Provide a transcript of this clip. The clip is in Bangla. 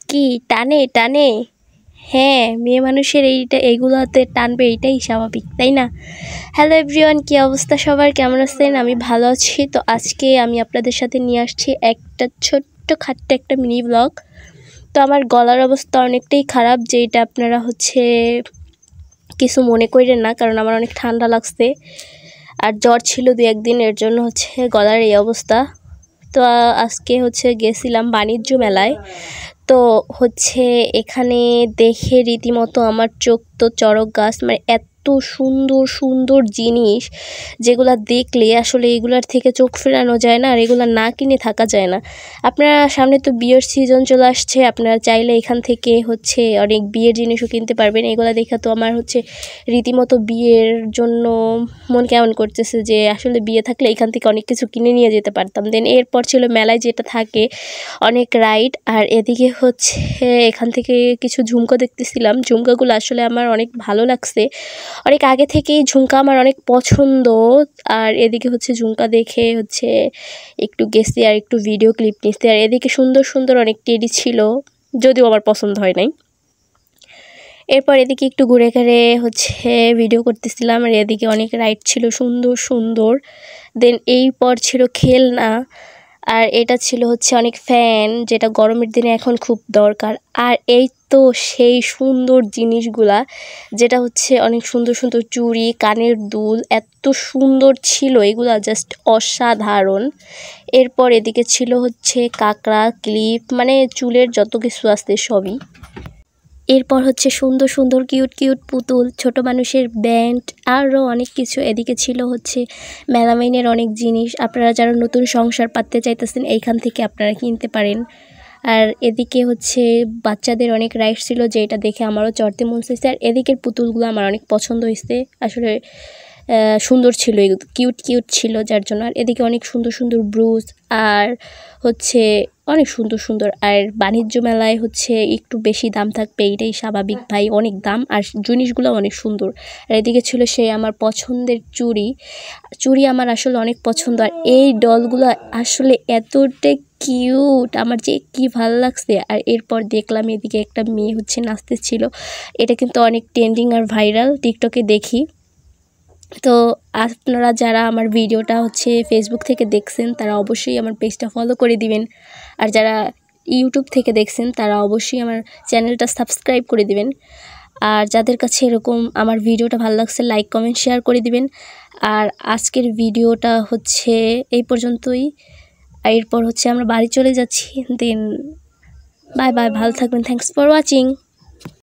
কি টানে টানে? হ্যাঁ, মেয়ে মানুষের এইগুলোতে টানবে, এটাই স্বাভাবিক, তাই না? হ্যালো এভরিওয়ান, কি অবস্থা সবার, কেমন আছেন? আমি ভালো আছি। তো আজকে আমি আপনাদের সাথে নিয়ে আসছি একটা ছোট্ট খাট্ট একটা মিনি ব্লগ। তো আমার গলার অবস্থা অনেকটাই খারাপ, যেটা আপনারা কিছু মনে করেন না, কারণ আমার অনেক ঠান্ডা লাগছে আর জ্বর ছিল 2-1 দিন, এর জন্য গলার এই অবস্থা। তো আজকে গেছিলাম বাণিজ্য মেলায়। তো এখানে দেখে রীতিমতো আমার চোখ তো চড়ক গাছ, মানে এত সুন্দর সুন্দর জিনিস যেগুলা দেখলে আসলে এগুলার থেকে চোখ ফেরানো যায় না, আর এগুলা না কিনে থাকা যায় না। আপনারা সামনে তো বিয়ের সিজন চলে আসছে, আপনারা চাইলে এখান থেকে অনেক বিয়ের জিনিসও কিনতে পারবেন। এগুলা দেখা তো আমার রীতিমতো বিয়ের জন্য মন কেমন করতেছে, যে আসলে বিয়ে থাকলে এখান থেকে অনেক কিছু কিনে নিয়ে যেতে পারতাম। দেন এরপর ছিল মেলায় যেটা থাকে অনেক রাইড, আর এদিকে এখান থেকে কিছু ঝুমকা দেখতেছিলাম। ঝুমকাগুলো আসলে আমার অনেক ভালো লাগছে, অনেক আগে থেকেই ঝুমকা আমার অনেক পছন্দ। আর এদিকে ঝুমকা দেখে একটু গেছি আর একটু ভিডিও ক্লিপ নিচ্ছি। আর এদিকে সুন্দর সুন্দর অনেক টেডি ছিল, যদিও আমার পছন্দ হয় নাই। এরপর এদিকে একটু ঘুরে ঘুরে ভিডিও করতেছিলাম, আর এদিকে অনেক রাইড ছিল সুন্দর সুন্দর। দেন এই পর ছিল খেলনা, আর এটা ছিল অনেক ফ্যান, যেটা গরমের দিনে এখন খুব দরকার। আর এই তো সেই সুন্দর জিনিসগুলা, যেটা অনেক সুন্দর সুন্দর চুড়ি, কানের দুল, এত সুন্দর ছিল এগুলা, জাস্ট অসাধারণ। এরপর এদিকে ছিল কাঁকড়া, ক্লিপ, মানে চুলের যত কিছু আছে সবই। এরপর সুন্দর সুন্দর কিউট কিউট পুতুল, ছোট মানুষের ব্যান্ড, আরও অনেক কিছু। এদিকে ছিল মেলামাইনের অনেক জিনিস। আপনারা যারা নতুন সংসার পাততে চাইতেছেন, এইখান থেকে আপনারা কিনতে পারেন। আর এদিকে বাচ্চাদের অনেক রাইড ছিল, যেটা দেখে আমারও চড়তে মন চাইছে। আর এদিকের পুতুলগুলো আমার অনেক পছন্দ হয়েছে, আসলে সুন্দর ছিল, কিউট কিউট ছিল যার জন্য। আর এদিকে অনেক সুন্দর সুন্দর ব্রুজ, আর অনেক সুন্দর সুন্দর। আর বাণিজ্য মেলায় একটু বেশি দাম থাকবে, এটাই স্বাভাবিক ভাই, অনেক দাম, আর জিনিসগুলো অনেক সুন্দর। আর এদিকে ছিল আমার পছন্দের চুড়ি আমার আসলে অনেক পছন্দ। আর এই ডলগুলো আসলে এতটা কিউট, আমার যে কি ভালো লাগছে। আর এরপর দেখলাম এদিকে একটা মেয়ে নাচতেছিল, এটা কিন্তু অনেক ট্রেন্ডিং আর ভাইরাল, টিকটকে দেখি। তো আপনারা যারা আমার ভিডিওটা ফেসবুক থেকে দেখছেন, তারা অবশ্যই আমার পেজটা ফলো করে দিবেন। আর যারা ইউটিউব থেকে দেখছেন, তারা অবশ্যই আমার চ্যানেলটা সাবস্ক্রাইব করে দিবেন। আর যাদের কাছে এরকম আমার ভিডিওটা ভালো লাগছে, লাইক কমেন্ট শেয়ার করে দিবেন। আর আজকের ভিডিওটা এই পর্যন্তই। এরপর আমরা বাড়ি চলে যাচ্ছি। দেন বাই বাই, ভালো থাকবেন, থ্যাঙ্কস ফর ওয়াচিং।